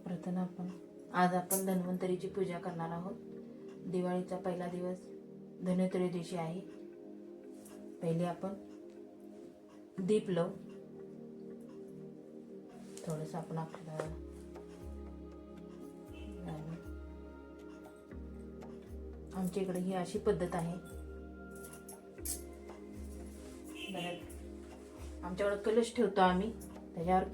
प्रथम आज आपण धन्वंतरीची पूजा करणार आहोत. दिवाळीचा पहिला दिवस धनत्रयोदशी आहे. पहिले आपण दीप लावू. थोडंसं आपण आपल्याला आमच्या इकडे ही अशी पद्धत आहे. आमच्याकडे कलश ठेवतो आम्ही. त्याच्यावर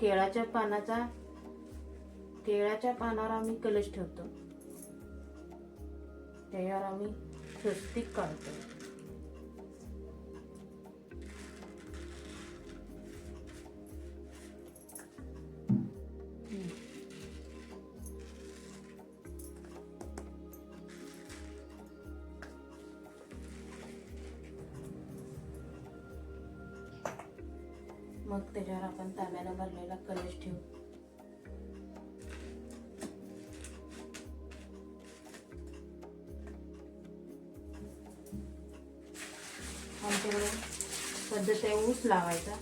केळाच्या पानावर आम्ही कलश ठेवतो. त्याच्यावर आम्ही स्वस्तिक काढतो. मग त्याच्यावर आपण तांब्याला भरलेला कलश ठेवू. आमच्याकडे पद्धत आहे ऊस लावायचा.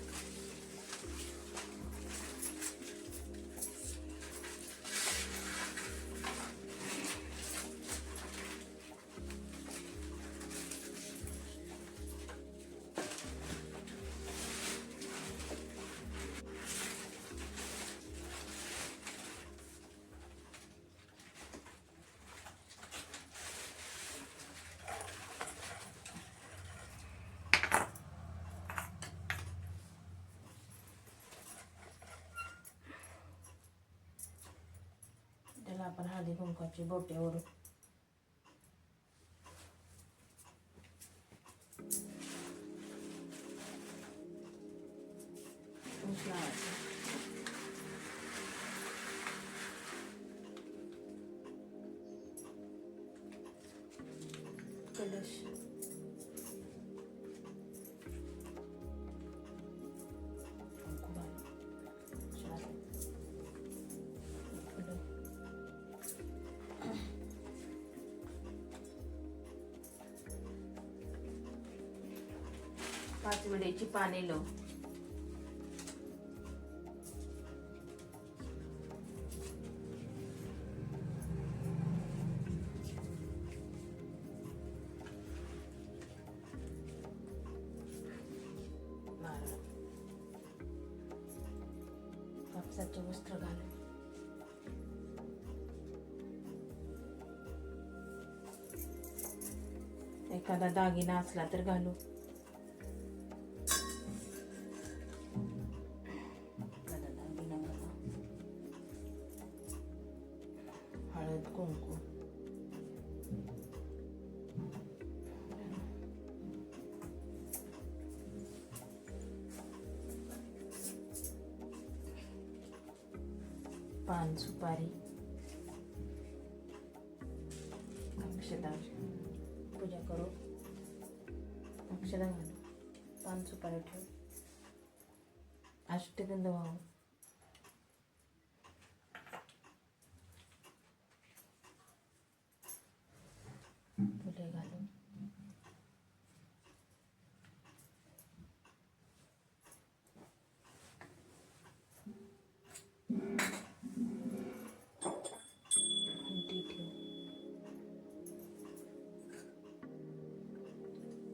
त्याला आपण हळदी कुंकवाची बोट्यावर ऊस लावायचा. कलश पाच विड्याची पाने लावू. कापसाचे वस्त्र घालू. एखादा दागिना असला तर घालू. हळद कुंकू पान सुपारी अक्षता पूजा करू. अक्षता घालू. पान सुपारी ठेवू. अष्टगंध वाहू. फुले घालू. घंटी ठेवू.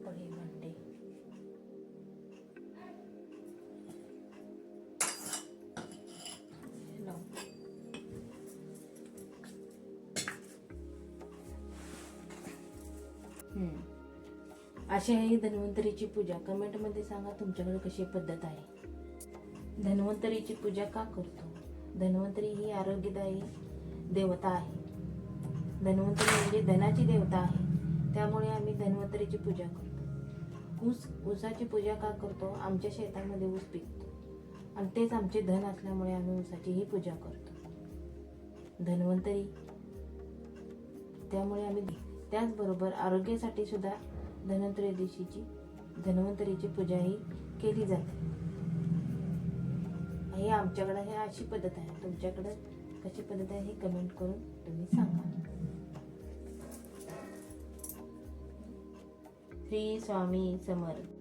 पळी भांडे लावू. अशी आहे धन्वंतरीची पूजा. कमेंटमध्ये सांगा तुमच्याकडे कशी पद्धत आहे. धन्वंतरीची पूजा का करतो? धन्वंतरी ही आरोग्यदायी देवता आहे. धन्वंतरी म्हणजे धनाची देवता आहे. त्यामुळे आम्ही धन्वंतरीची पूजा करतो. ऊसाची पूजा का करतो? आमच्या शेतामध्ये ऊस पिकतो आणि तेच आमचे धन असल्यामुळे आम्ही ऊसाची ही पूजा करतो. धन्वंतरी त्यामुळे आम्ही त्याचबरोबर आरोग्यासाठी सुद्धा धन्वंतरीची पूजा ही केली जाते. हे आमच्याकडे हे अशी पद्धत आहे. तुमच्याकडे कशी पद्धत आहे हे कमेंट करून तुम्ही सांगा. श्री स्वामी समर्थ.